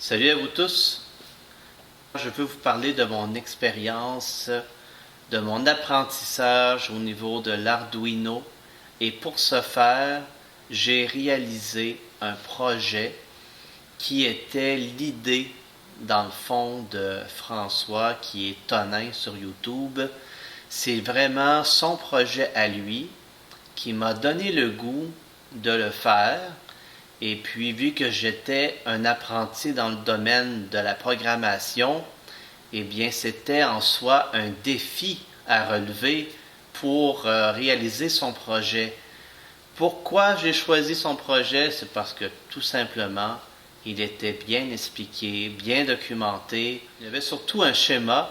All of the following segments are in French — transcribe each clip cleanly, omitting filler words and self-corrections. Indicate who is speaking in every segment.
Speaker 1: Salut à vous tous. Je veux vous parler de mon expérience, de mon apprentissage au niveau de l'Arduino. Et pour ce faire, j'ai réalisé un projet qui était l'idée, dans le fond, de François, qui est Tonin sur YouTube. C'est vraiment son projet à lui qui m'a donné le goût de le faire. Et puis, vu que j'étais un apprenti dans le domaine de la programmation, eh bien, c'était en soi un défi à relever pour réaliser son projet. Pourquoi j'ai choisi son projet? C'est parce que tout simplement, il était bien expliqué, bien documenté. Il y avait surtout un schéma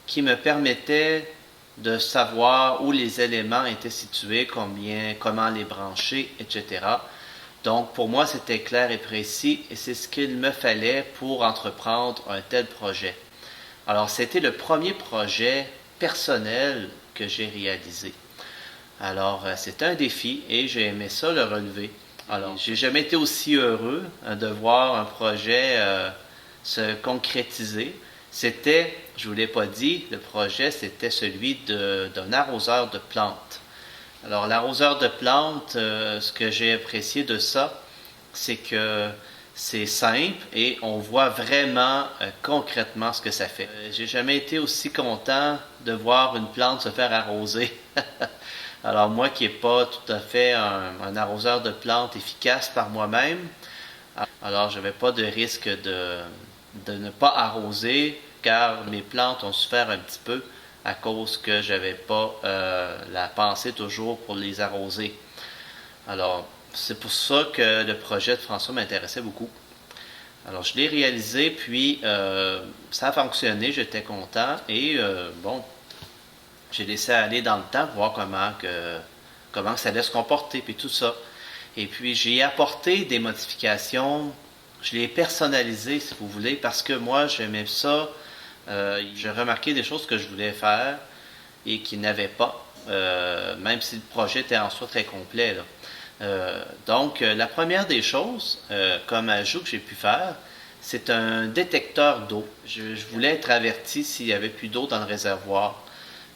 Speaker 1: qui me permettait de savoir où les éléments étaient situés, comment les brancher, etc. Donc, pour moi, c'était clair et précis et c'est ce qu'il me fallait pour entreprendre un tel projet. Alors, c'était le premier projet personnel que j'ai réalisé. Alors, c'est un défi et j'ai aimé ça le relever. Alors, j'ai jamais été aussi heureux de voir un projet se concrétiser. C'était, je vous l'ai pas dit, le projet, c'était celui d'un arroseur de plantes. Alors, l'arroseur de plantes, ce que j'ai apprécié de ça, c'est que c'est simple et on voit vraiment concrètement ce que ça fait. J'ai jamais été aussi content de voir une plante se faire arroser. Alors, moi qui n'ai pas tout à fait un arroseur de plantes efficace par moi-même, alors je n'avais pas de risque de ne pas arroser car mes plantes ont souffert un petit peu à cause que j'avais pas la pensée toujours pour les arroser. Alors, c'est pour ça que le projet de François m'intéressait beaucoup. Alors, je l'ai réalisé, puis ça a fonctionné, j'étais content, et bon, j'ai laissé aller dans le temps, voir comment ça allait se comporter, puis tout ça. Et puis, j'ai apporté des modifications, je l'ai personnalisé, si vous voulez, parce que moi, j'aimais ça. J'ai remarqué des choses que je voulais faire et qui n'avaient pas, même si le projet était en soi très complet, là. Donc, la première des choses, comme ajout que j'ai pu faire, c'est un détecteur d'eau. Je voulais être averti s'il n'y avait plus d'eau dans le réservoir.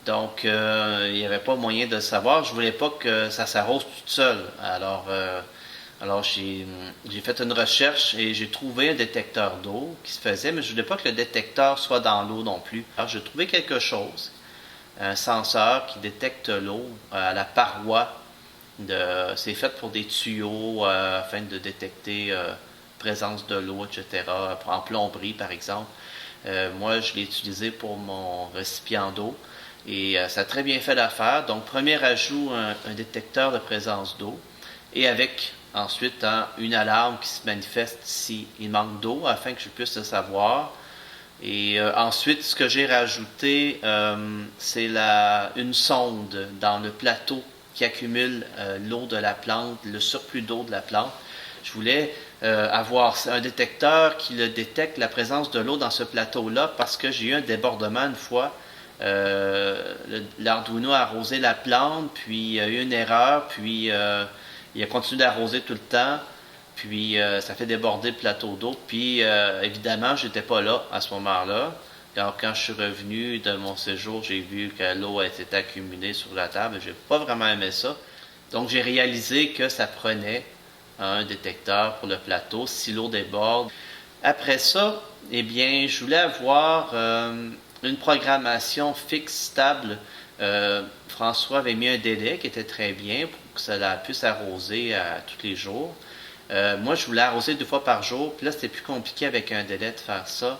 Speaker 1: Donc, il n'y avait pas moyen de le savoir. Je voulais pas que ça s'arrose tout seul. Alors j'ai fait une recherche et j'ai trouvé un détecteur d'eau qui se faisait, mais je voulais pas que le détecteur soit dans l'eau non plus. Alors j'ai trouvé quelque chose, un senseur qui détecte l'eau à la paroi. C'est fait pour des tuyaux afin de détecter présence de l'eau, etc. En plomberie, par exemple. Moi, je l'ai utilisé pour mon récipient d'eau et ça a très bien fait l'affaire. Donc, premier ajout, un détecteur de présence d'eau et avec ensuite une alarme qui se manifeste s'il manque d'eau afin que je puisse le savoir. Et ensuite, ce que j'ai rajouté, c'est une sonde dans le plateau qui accumule l'eau de la plante, le surplus d'eau de la plante. Je voulais avoir un détecteur qui le détecte la présence de l'eau dans ce plateau-là parce que j'ai eu un débordement une fois. L'Arduino a arrosé la plante, puis il y a eu une erreur, puis il a continué d'arroser tout le temps, puis ça fait déborder le plateau d'eau, puis évidemment, j'étais pas là à ce moment-là. Alors, quand je suis revenu de mon séjour, j'ai vu que l'eau était accumulée sur la table. J'ai pas vraiment aimé ça. Donc, j'ai réalisé que ça prenait un détecteur pour le plateau si l'eau déborde. Après ça, eh bien, je voulais avoir une programmation fixe, stable. François avait mis un délai qui était très bien pour que ça puisse arroser tous les jours. Moi, je voulais arroser 2 fois par jour, puis là, c'était plus compliqué avec un délai de faire ça.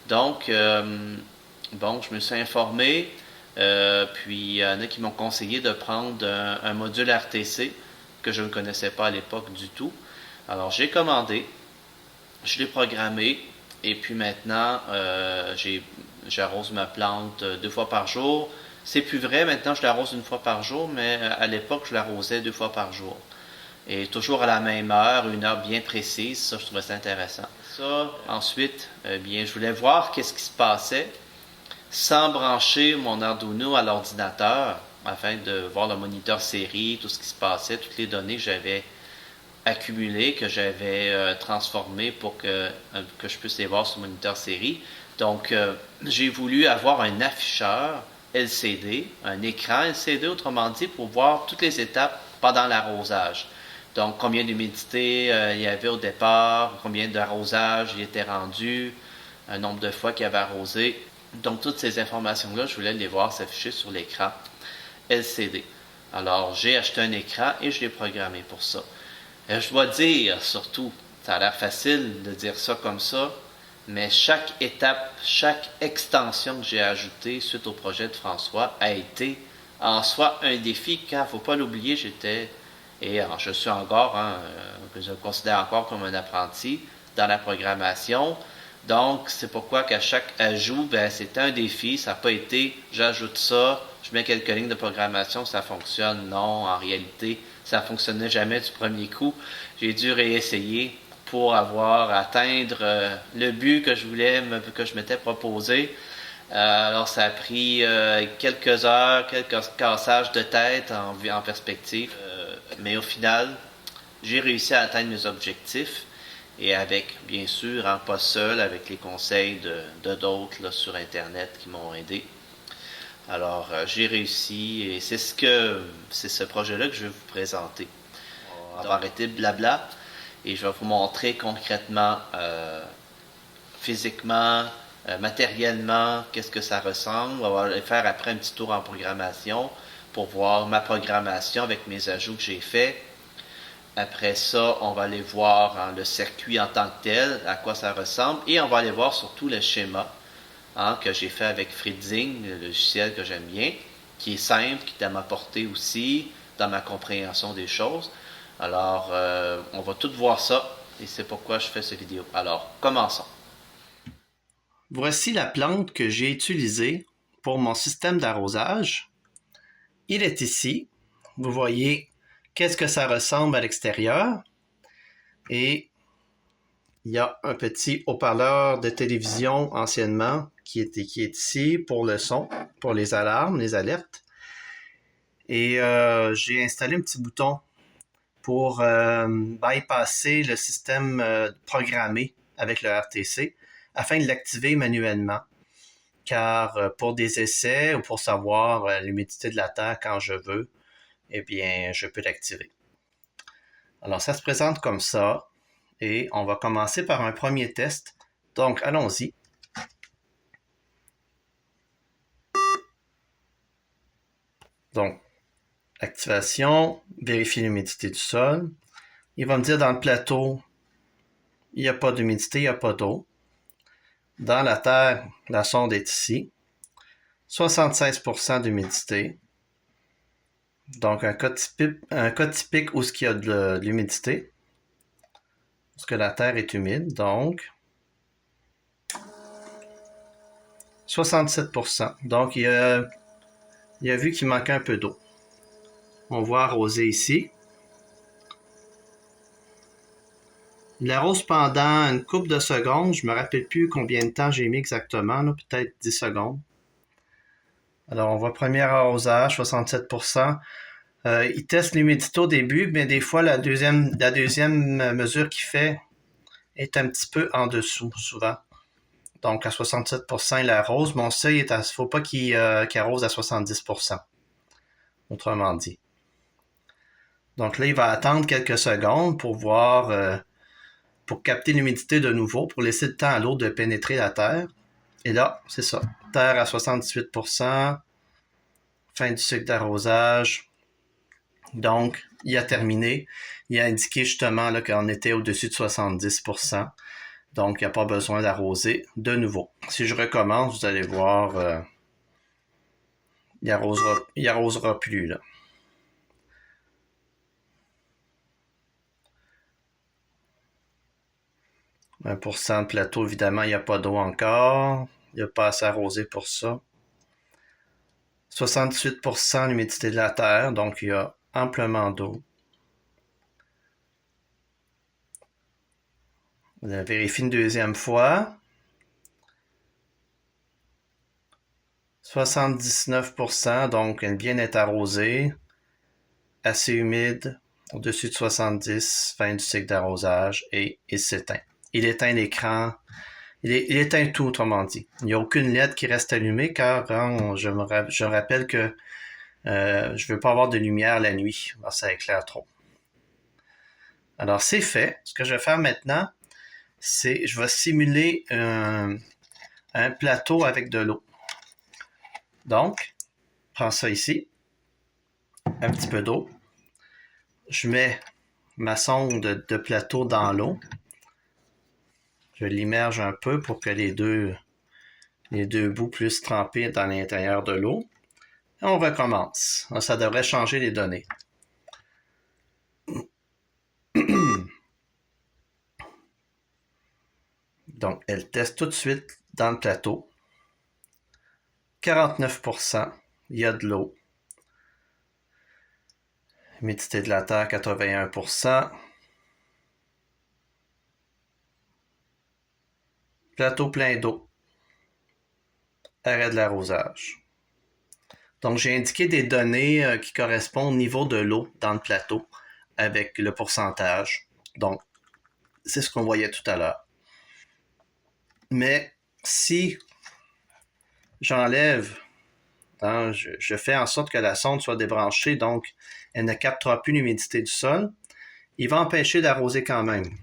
Speaker 1: Donc, bon, je me suis informé, puis il y en a qui m'ont conseillé de prendre un module RTC que je ne connaissais pas à l'époque du tout. Alors, j'ai commandé, je l'ai programmé, et puis maintenant, j'arrose ma plante 2 fois par jour. C'est plus vrai, maintenant je l'arrose 1 fois par jour, mais à l'époque, je l'arrosais 2 fois par jour. Et toujours à la même heure, une heure bien précise, ça je trouvais ça intéressant. Ça, ensuite, bien, je voulais voir qu'est-ce qui se passait sans brancher mon Arduino à l'ordinateur afin de voir le moniteur série, tout ce qui se passait, toutes les données que j'avais accumulés que j'avais transformés pour que je puisse les voir sur moniteur série. Donc, j'ai voulu avoir un afficheur LCD, un écran LCD, autrement dit, pour voir toutes les étapes pendant l'arrosage. Donc, combien d'humidité il y avait au départ, combien d'arrosage il était rendu, un nombre de fois qu'il avait arrosé. Donc, toutes ces informations-là, je voulais les voir s'afficher sur l'écran LCD. Alors, j'ai acheté un écran et je l'ai programmé pour ça. Je dois dire, surtout, ça a l'air facile de dire ça comme ça, mais chaque étape, chaque extension que j'ai ajoutée suite au projet de François a été en soi un défi, car il ne faut pas l'oublier, je suis encore, je me considère encore comme un apprenti dans la programmation. Donc, c'est pourquoi qu'à chaque ajout, c'est un défi. Ça n'a pas été, j'ajoute ça, je mets quelques lignes de programmation, ça fonctionne. Non, en réalité, ça ne fonctionnait jamais du premier coup. J'ai dû réessayer pour atteindre le but que que je m'étais proposé. Alors, ça a pris quelques heures, quelques cassages de tête en perspective. Mais au final, j'ai réussi à atteindre mes objectifs. Et avec, bien sûr, pas seul, avec les conseils de d'autres là, sur Internet qui m'ont aidé. Alors, j'ai réussi et c'est ce projet-là que je vais vous présenter. On va arrêter de blabla et je vais vous montrer concrètement, physiquement, matériellement, qu'est-ce que ça ressemble. On va aller faire après un petit tour en programmation pour voir ma programmation avec mes ajouts que j'ai faits. Après ça, on va aller voir le circuit en tant que tel, à quoi ça ressemble, et on va aller voir surtout le schéma que j'ai fait avec Fritzing, le logiciel que j'aime bien, qui est simple, qui est à ma portée aussi, dans ma compréhension des choses. Alors, on va tout voir ça, et c'est pourquoi je fais cette vidéo. Alors, commençons.
Speaker 2: Voici la plante que j'ai utilisée pour mon système d'arrosage. Il est ici. Vous voyez qu'est-ce que ça ressemble à l'extérieur. Et il y a un petit haut-parleur de télévision anciennement qui est ici pour le son, pour les alarmes, les alertes. Et j'ai installé un petit bouton pour bypasser le système programmé avec le RTC afin de l'activer manuellement. Car pour des essais ou pour savoir l'humidité de la terre quand je veux, eh bien, je peux l'activer. Alors, ça se présente comme ça et on va commencer par un premier test. Donc, allons-y. Donc, activation, vérifier l'humidité du sol. Il va me dire dans le plateau, il n'y a pas d'humidité, il n'y a pas d'eau. Dans la terre, la sonde est ici. 76% d'humidité. Donc, un cas typique où il y a de l'humidité. Parce que la terre est humide, donc 67%. Donc, il a vu qu'il manquait un peu d'eau. On va arroser ici. Il arrose pendant une couple de secondes. Je ne me rappelle plus combien de temps j'ai mis exactement, peut-être 10 secondes. Alors, on voit premier arrosage, 67%. Il teste l'humidité au début, mais des fois, la deuxième mesure qu'il fait est un petit peu en dessous, souvent. Donc, à 67%, il arrose, mais on sait qu'il ne faut pas qu'il arrose à 70%, autrement dit. Donc là, il va attendre quelques secondes pour voir, pour capter l'humidité de nouveau, pour laisser le temps à l'eau de pénétrer la terre. Et là, c'est ça. Terre à 78%, fin du cycle d'arrosage. Donc, il a terminé. Il a indiqué justement là, qu'on était au-dessus de 70%. Donc, il n'y a pas besoin d'arroser de nouveau. Si je recommence, vous allez voir, il arrosera plus, là. « 1% de plateau, évidemment, il n'y a pas d'eau encore. Il n'y a pas assez arrosé pour ça. 68% l'humidité de la terre, donc il y a amplement d'eau. On vérifie une deuxième fois. 79%, donc elle vient d'être arrosée. Assez humide. au-dessus de 70, fin du cycle d'arrosage, et il s'éteint. Il éteint l'écran, il éteint tout, autrement dit. Il n'y a aucune LED qui reste allumée, car je rappelle que je veux pas avoir de lumière la nuit, ça éclaire trop. Alors, c'est fait. Ce que je vais faire maintenant, c'est je vais simuler un plateau avec de l'eau. Donc, je prends ça ici, un petit peu d'eau. Je mets ma sonde de plateau dans l'eau. Je l'immerge un peu pour que les deux bouts puissent tremper dans l'intérieur de l'eau. Et on recommence. Ça devrait changer les données. Donc, elle teste tout de suite dans le plateau. 49%, il y a de l'eau. Humidité de la terre, 81%. Plateau plein d'eau. Arrêt de l'arrosage. Donc, j'ai indiqué des données qui correspondent au niveau de l'eau dans le plateau avec le pourcentage. Donc, c'est ce qu'on voyait tout à l'heure. Mais si j'enlève, je fais en sorte que la sonde soit débranchée, donc elle ne captera plus l'humidité du sol, il va empêcher d'arroser quand même.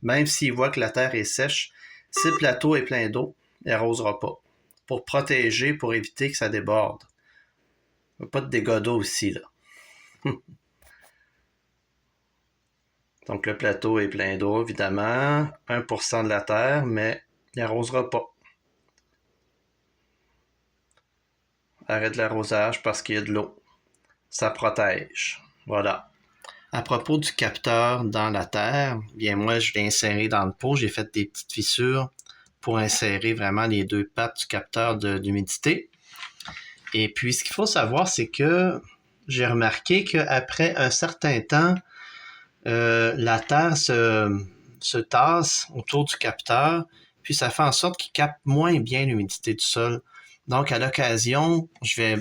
Speaker 2: Même s'il voit que la terre est sèche, si le plateau est plein d'eau, il n'arrosera pas. Pour protéger, pour éviter que ça déborde. Pas de dégâts d'eau ici, là. Donc le plateau est plein d'eau, évidemment. 1% de la terre, mais il n'arrosera pas. Arrête l'arrosage parce qu'il y a de l'eau. Ça protège. Voilà. À propos du capteur dans la terre, bien moi je l'ai inséré dans le pot. J'ai fait des petites fissures pour insérer vraiment les deux pattes du capteur d'humidité. Et puis ce qu'il faut savoir, c'est que j'ai remarqué qu'après un certain temps, la terre se tasse autour du capteur, puis ça fait en sorte qu'il capte moins bien l'humidité du sol. Donc, à l'occasion, je vais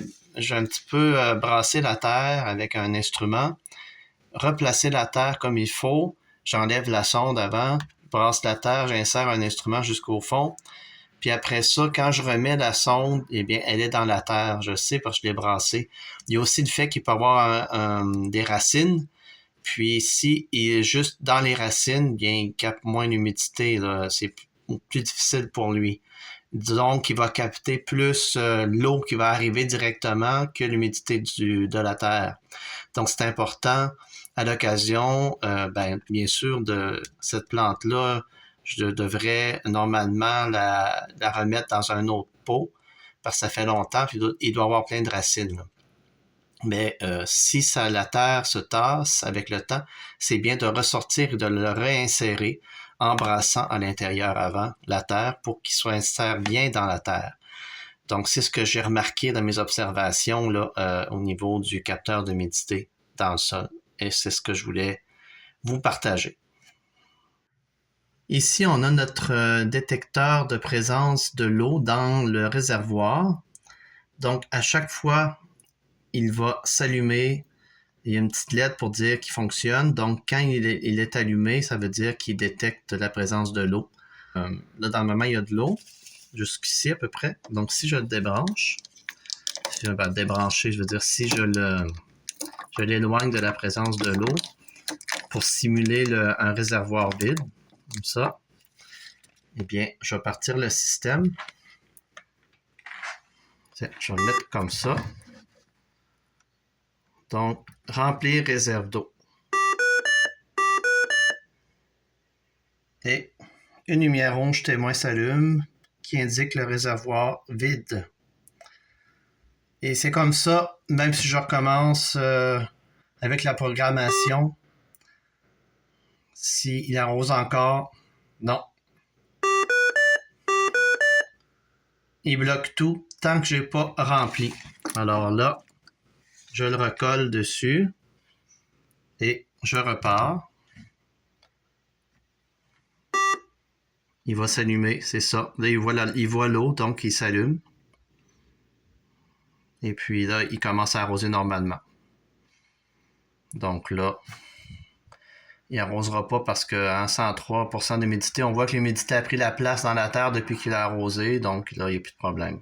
Speaker 2: un petit peu brasser la terre avec un instrument, replacer la terre comme il faut, j'enlève la sonde avant, brasse la terre, j'insère un instrument jusqu'au fond, puis après ça, quand je remets la sonde, eh bien, elle est dans la terre, je sais parce que je l'ai brassée. Il y a aussi le fait qu'il peut y avoir des racines, puis si il est juste dans les racines, bien, il capte moins d'humidité, là. C'est plus difficile pour lui. Donc, il va capter plus l'eau qui va arriver directement que l'humidité de la terre. Donc, c'est important à l'occasion, bien sûr, de cette plante-là, je devrais normalement la remettre dans un autre pot parce que ça fait longtemps, puis il doit avoir plein de racines, là. Mais si la terre se tasse avec le temps, c'est bien de ressortir et de le réinsérer en brassant à l'intérieur avant la terre pour qu'il soit inséré bien dans la terre. Donc, c'est ce que j'ai remarqué dans mes observations là, au niveau du capteur d'humidité dans le sol. Et c'est ce que je voulais vous partager. Ici, on a notre détecteur de présence de l'eau dans le réservoir. Donc, à chaque fois, il va s'allumer. Il y a une petite lettre pour dire qu'il fonctionne. Donc, quand il est allumé, ça veut dire qu'il détecte la présence de l'eau. Là, dans le moment, il y a de l'eau, jusqu'ici à peu près. Donc, si je le débranche, si je vais le débrancher, je veux dire, si je l'éloigne de la présence de l'eau pour simuler un réservoir vide, comme ça, eh bien, je vais partir le système. Tiens, je vais le mettre comme ça. Donc, remplir réserve d'eau. Et une lumière rouge témoin s'allume qui indique le réservoir vide. Et c'est comme ça, même si je recommence avec la programmation, s'il arrose encore, non. Il bloque tout tant que j'ai pas rempli. Alors là, je le recolle dessus et je repars. Il va s'allumer, c'est ça. Là, il voit l'eau, donc il s'allume. Et puis là, il commence à arroser normalement. Donc là, il n'arrosera pas parce qu'en 103% d'humidité, on voit que l'humidité a pris la place dans la terre depuis qu'il a arrosé, donc là, il n'y a plus de problème.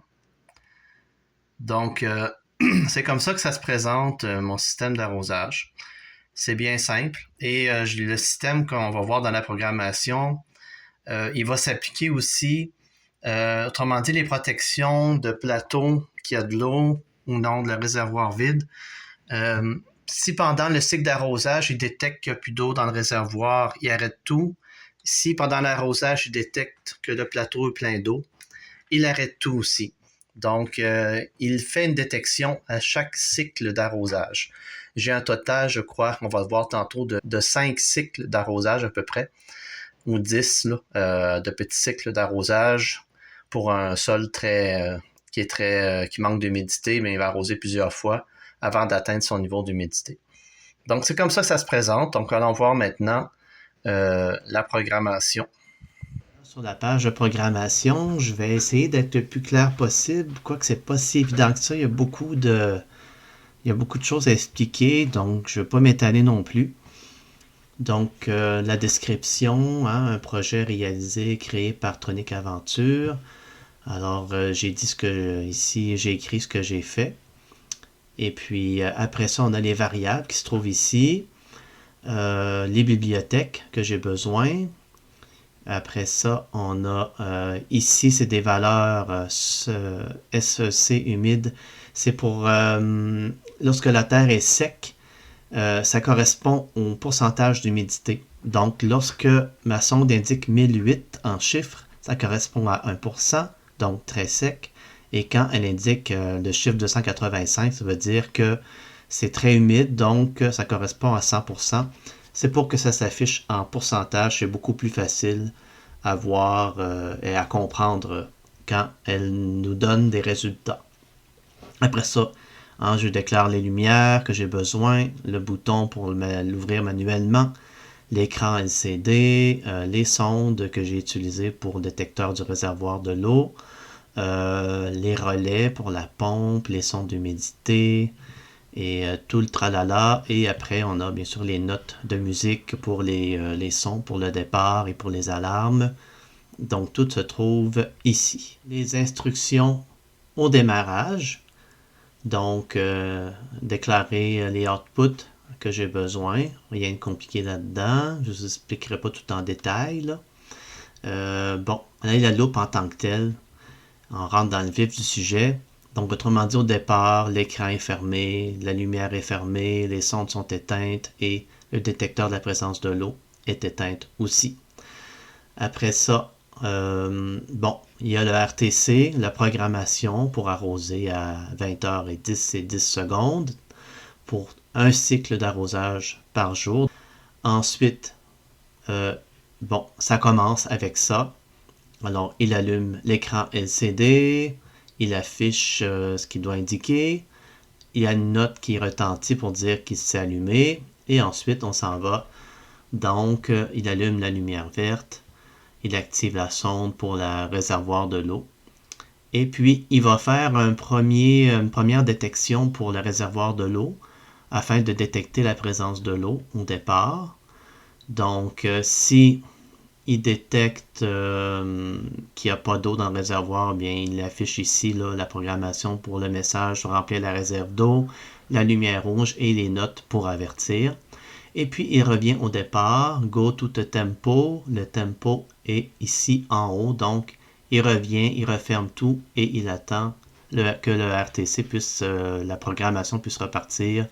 Speaker 2: Donc, c'est comme ça que ça se présente, mon système d'arrosage. C'est bien simple. Et le système qu'on va voir dans la programmation, il va s'appliquer aussi, autrement dit, les protections de plateau qui a de l'eau ou non de le réservoir vide. Si pendant le cycle d'arrosage, il détecte qu'il n'y a plus d'eau dans le réservoir, il arrête tout. Si pendant l'arrosage, il détecte que le plateau est plein d'eau, il arrête tout aussi. Donc, il fait une détection à chaque cycle d'arrosage. J'ai un total, je crois, on va le voir tantôt, de 5 cycles d'arrosage à peu près, ou 10 là, de petits cycles d'arrosage pour un sol qui manque d'humidité, mais il va arroser plusieurs fois avant d'atteindre son niveau d'humidité. Donc, c'est comme ça que ça se présente. Donc, allons voir maintenant la programmation.
Speaker 3: Sur la page de programmation, je vais essayer d'être le plus clair possible, quoique c'est pas si évident que ça. Il y a beaucoup de choses à expliquer, donc je ne vais pas m'étaler non plus. Donc, la description, hein, un projet réalisé, créé par Tronic Aventure. Alors, j'ai dit ici, j'ai écrit ce que j'ai fait. Et puis, après ça, on a les variables qui se trouvent ici. Les bibliothèques que j'ai besoin. Après ça, on a ici, c'est des valeurs SEC humide. C'est pour lorsque la terre est sec, ça correspond au pourcentage d'humidité. Donc, lorsque ma sonde indique 1008 en chiffres, ça correspond à 1%, donc très sec. Et quand elle indique le chiffre 285, ça veut dire que c'est très humide, donc ça correspond à 100%. C'est pour que ça s'affiche en pourcentage, c'est beaucoup plus facile à voir et à comprendre quand elle nous donne des résultats. Après ça, hein, je déclare les lumières que j'ai besoin, le bouton pour l'ouvrir manuellement, l'écran LCD, les sondes que j'ai utilisées pour le détecteur du réservoir de l'eau, les relais pour la pompe, les sondes d'humidité, et tout le tralala. Et après, on a bien sûr les notes de musique pour les sons, pour le départ et pour les alarmes. Donc, tout se trouve ici. Les instructions au démarrage. Donc, déclarer les outputs que j'ai besoin. Rien de compliqué là-dedans. Je ne vous expliquerai pas tout en détail, là. Bon, là, la loupe en tant que telle. On rentre dans le vif du sujet. Donc, autrement dit, au départ, l'écran est fermé, la lumière est fermée, les sondes sont éteintes et le détecteur de la présence de l'eau est éteint aussi. Après ça, bon, il y a le RTC, la programmation pour arroser à 20h10 et 10 secondes pour un cycle d'arrosage par jour. Ensuite, bon, ça commence avec ça. Alors, il allume l'écran LCD, il affiche ce qu'il doit indiquer, il y a une note qui retentit pour dire qu'il s'est allumé, et ensuite on s'en va. Donc, il allume la lumière verte, il active la sonde pour le réservoir de l'eau, et puis il va faire une première détection pour le réservoir de l'eau, afin de détecter la présence de l'eau au départ. Donc, si il détecte qu'il n'y a pas d'eau dans le réservoir, bien il affiche ici là, la programmation pour le message sur remplir la réserve d'eau, la lumière rouge et les notes pour avertir. Et puis il revient au départ, go to the tempo, le tempo est ici en haut, donc il revient, il referme tout et il attend que le RTC puisse, la programmation puisse repartir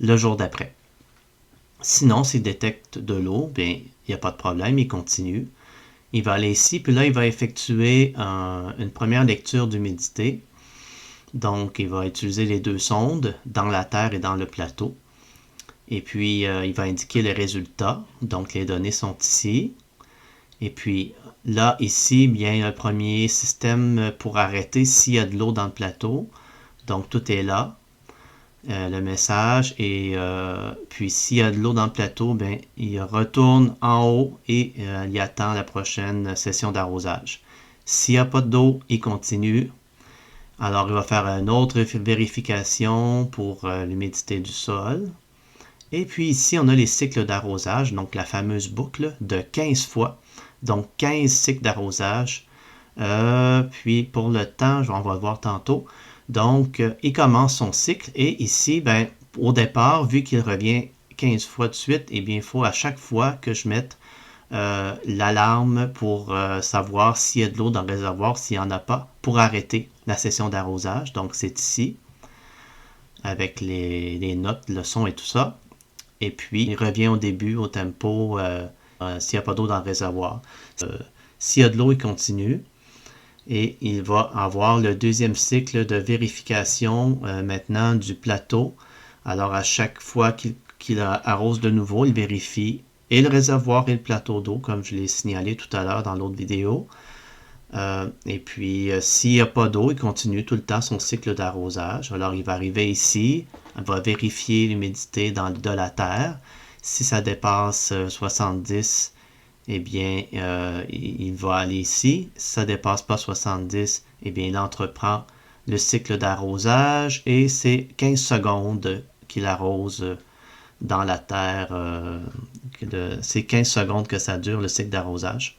Speaker 3: le jour d'après. Sinon, s'il détecte de l'eau, bien, il n'y a pas de problème, il continue. Il va aller ici, puis là, il va effectuer une première lecture d'humidité. Donc, il va utiliser les deux sondes dans la terre et dans le plateau. Et puis, il va indiquer les résultats. Donc, les données sont ici. Et puis, là, ici, bien, il y a le premier système pour arrêter s'il y a de l'eau dans le plateau. Donc, tout est là. Le message et puis s'il y a de l'eau dans le plateau, bien, il retourne en haut et il attend la prochaine session d'arrosage. S'il n'y a pas d'eau, il continue. Alors, il va faire une autre vérification pour l'humidité du sol. Et puis ici, on a les cycles d'arrosage, donc la fameuse boucle de 15 fois, donc 15 cycles d'arrosage. Puis pour le temps, on va le voir tantôt. Donc, il commence son cycle et ici, ben, au départ, vu qu'il revient 15 fois de suite, eh bien, il faut à chaque fois que je mette l'alarme pour savoir s'il y a de l'eau dans le réservoir, s'il n'y en a pas, pour arrêter la session d'arrosage. Donc, c'est ici, avec les notes, le son et tout ça. Et puis, il revient au début, au tempo, s'il n'y a pas d'eau dans le réservoir. S'il y a de l'eau, il continue. Et il va avoir le deuxième cycle de vérification maintenant du plateau. Alors, à chaque fois qu'il arrose de nouveau, il vérifie et le réservoir et le plateau d'eau, comme je l'ai signalé tout à l'heure dans l'autre vidéo. Et puis, s'il n'y a pas d'eau, il continue tout le temps son cycle d'arrosage. Alors, il va arriver ici, il va vérifier l'humidité de la terre. Si ça dépasse 70, eh bien, il va aller ici. Si ça ne dépasse pas 70, eh bien, il entreprend le cycle d'arrosage et c'est 15 secondes qu'il arrose dans la terre. C'est 15 secondes que ça dure, le cycle d'arrosage.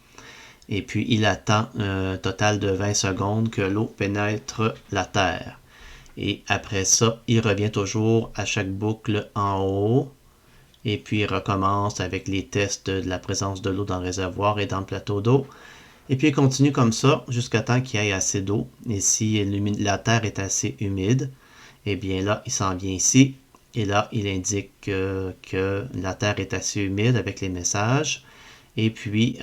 Speaker 3: Et puis, il attend un total de 20 secondes que l'eau pénètre la terre. Et après ça, il revient toujours à chaque boucle en haut. Et puis, il recommence avec les tests de la présence de l'eau dans le réservoir et dans le plateau d'eau. Et puis, il continue comme ça jusqu'à temps qu'il y ait assez d'eau. Et si la terre est assez humide, eh bien là, il s'en vient ici. Et là, il indique que la terre est assez humide avec les messages. Et puis,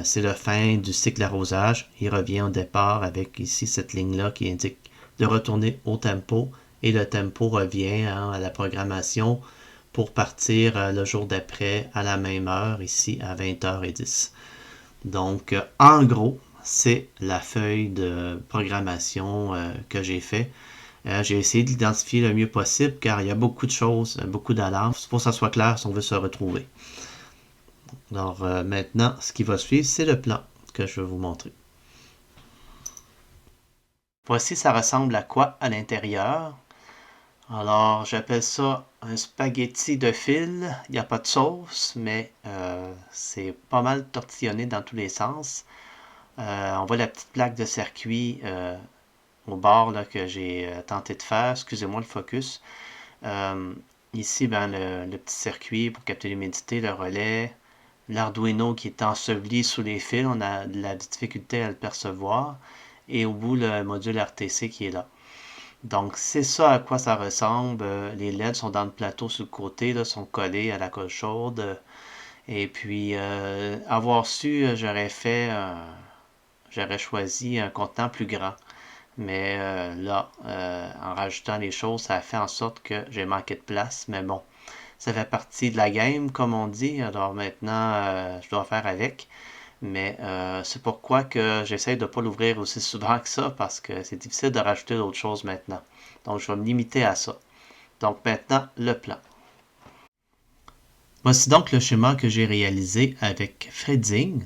Speaker 3: c'est la fin du cycle d'arrosage. Il revient au départ avec ici cette ligne-là qui indique de retourner au tempo. Et le tempo revient à la programmation pour partir le jour d'après à la même heure, ici à 20h10. Donc, en gros, c'est la feuille de programmation que j'ai fait. J'ai essayé de l'identifier le mieux possible car il y a beaucoup de choses, beaucoup d'alarmes. Il faut que ça soit clair si on veut se retrouver. Alors maintenant, ce qui va suivre, c'est le plan que je vais vous montrer. Voici, ça ressemble à quoi à l'intérieur. Alors, j'appelle ça un spaghetti de fil. Il n'y a pas de sauce, mais c'est pas mal tortillonné dans tous les sens. On voit la petite plaque de circuit au bord là, que j'ai tenté de faire. Excusez-moi le focus. Ici, ben, le petit circuit pour capter l'humidité, le relais. L'Arduino qui est enseveli sous les fils, on a de la difficulté à le percevoir. Et au bout, le module RTC qui est là. Donc, c'est ça à quoi ça ressemble. Les LED sont dans le plateau sur le côté, là, sont collés à la colle chaude. Et puis, avoir su, j'aurais choisi un contenant plus grand. Mais là, en rajoutant les choses, ça a fait en sorte que j'ai manqué de place. Mais bon, ça fait partie de la game, comme on dit. Alors maintenant, je dois faire avec. Mais c'est pourquoi que j'essaie de ne pas l'ouvrir aussi souvent que ça, parce que c'est difficile de rajouter d'autres choses maintenant. Donc, je vais me limiter à ça. Donc, maintenant, le plan. Voici donc le schéma que j'ai réalisé avec Freedzing.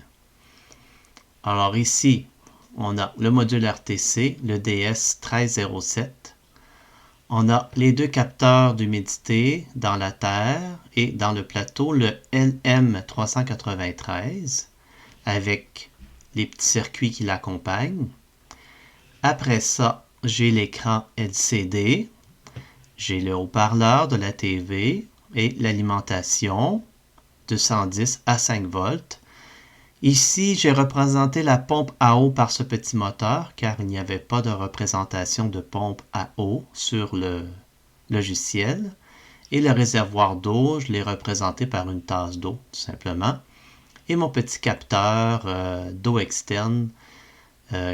Speaker 3: Alors ici, on a le module RTC, le DS1307. On a les deux capteurs d'humidité dans la terre et dans le plateau, le LM393, avec les petits circuits qui l'accompagnent. Après ça, j'ai l'écran LCD, j'ai le haut-parleur de la TV et l'alimentation de 110 à 5 volts. Ici, j'ai représenté la pompe à eau par ce petit moteur car il n'y avait pas de représentation de pompe à eau sur le logiciel. Et le réservoir d'eau, je l'ai représenté par une tasse d'eau, tout simplement. Et mon petit capteur d'eau externe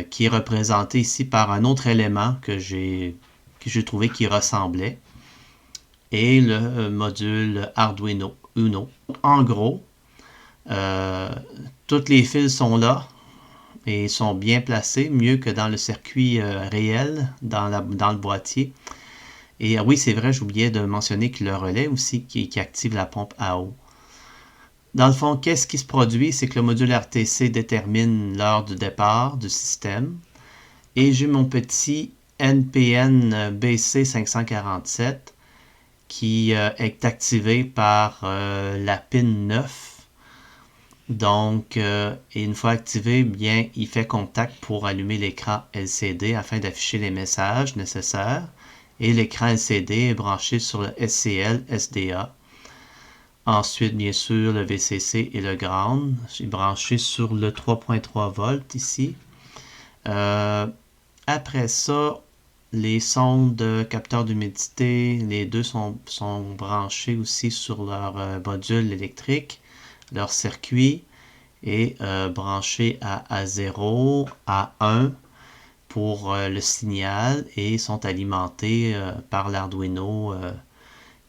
Speaker 3: qui est représenté ici par un autre élément que j'ai trouvé qui ressemblait. Et le module Arduino Uno. En gros, tous les fils sont là et sont bien placés, mieux que dans le circuit réel, dans le boîtier. Et oui, c'est vrai, j'oubliais de mentionner que le relais aussi qui active la pompe à eau. Dans le fond, qu'est-ce qui se produit? C'est que le module RTC détermine l'heure du départ du système. Et j'ai mon petit NPN BC547 qui est activé par la pin 9. Donc, une fois activé, bien, il fait contact pour allumer l'écran LCD afin d'afficher les messages nécessaires. Et l'écran LCD est branché sur le SCL SDA. Ensuite, bien sûr, le VCC et le ground. J'ai branché sur le 3.3 volts ici. Après ça, les sondes capteurs d'humidité, les deux sont branchés aussi sur leur module électrique, leur circuit est branché à 0, à 1 pour le signal et sont alimentés par l'Arduino.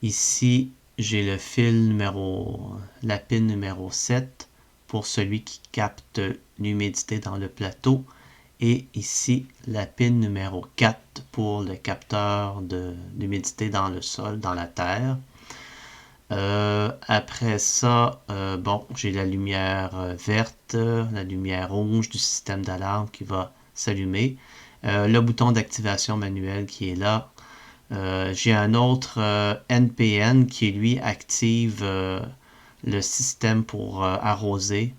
Speaker 3: Ici, j'ai le fil la pin numéro 7 pour celui qui capte l'humidité dans le plateau. Et ici, la pin numéro 4 pour le capteur d'humidité dans le sol, dans la terre. Après ça, bon, j'ai la lumière verte, la lumière rouge du système d'alarme qui va s'allumer. Le bouton d'activation manuelle qui est là. J'ai un autre NPN qui, lui, active le système pour arroser,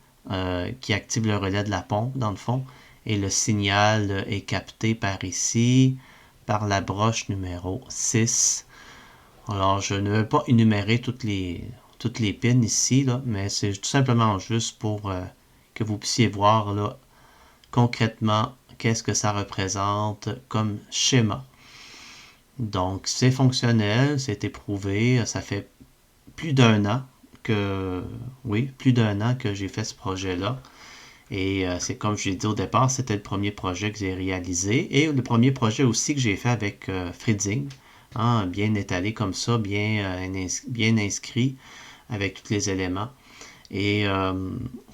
Speaker 3: qui active le relais de la pompe, dans le fond. Et le signal est capté par ici, par la broche numéro 6. Alors, je ne vais pas énumérer toutes les pins ici, là, mais c'est tout simplement juste pour que vous puissiez voir là, concrètement qu'est-ce que ça représente comme schéma. Donc, c'est fonctionnel, c'est éprouvé, ça fait plus d'un an que j'ai fait ce projet-là. Et c'est comme je l'ai dit au départ, c'était le premier projet que j'ai réalisé et le premier projet aussi que j'ai fait avec Fritzing, hein, bien étalé comme ça, bien inscrit avec tous les éléments. Et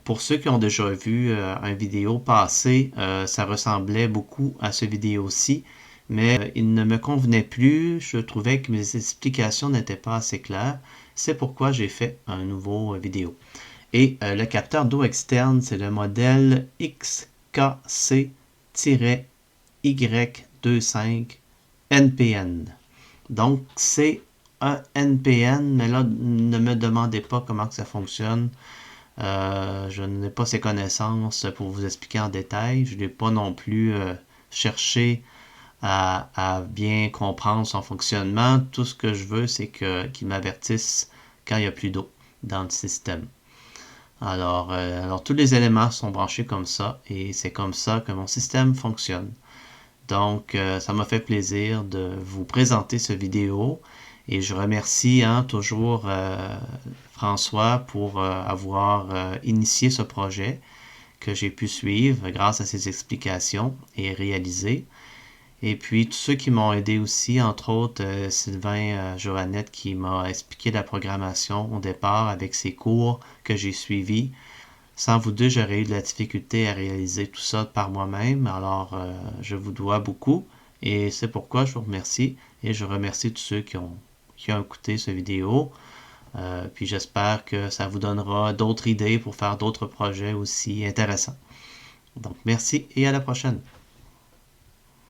Speaker 3: pour ceux qui ont déjà vu une vidéo passée, ça ressemblait beaucoup à ce vidéo-ci, mais il ne me convenait plus. Je trouvais que mes explications n'étaient pas assez claires. C'est pourquoi j'ai fait un nouveau vidéo. Et le capteur d'eau externe, c'est le modèle XKC-Y25 NPN. Donc, c'est un NPN, mais là, ne me demandez pas comment que ça fonctionne. Je n'ai pas ces connaissances pour vous expliquer en détail. Je n'ai pas non plus cherché à bien comprendre son fonctionnement. Tout ce que je veux, c'est qu'il m'avertisse quand il n'y a plus d'eau dans le système. Alors, tous les éléments sont branchés comme ça et c'est comme ça que mon système fonctionne. Donc, ça m'a fait plaisir de vous présenter cette vidéo et je remercie toujours François pour avoir initié ce projet que j'ai pu suivre grâce à ses explications et réaliser. Et puis, tous ceux qui m'ont aidé aussi, entre autres Sylvain Joannette qui m'a expliqué la programmation au départ avec ses cours que j'ai suivis. Sans vous deux, j'aurais eu de la difficulté à réaliser tout ça par moi-même. Alors, je vous dois beaucoup et c'est pourquoi je vous remercie et je remercie tous ceux qui ont écouté cette vidéo. Puis j'espère que ça vous donnera d'autres idées pour faire d'autres projets aussi intéressants. Donc, merci et à la prochaine.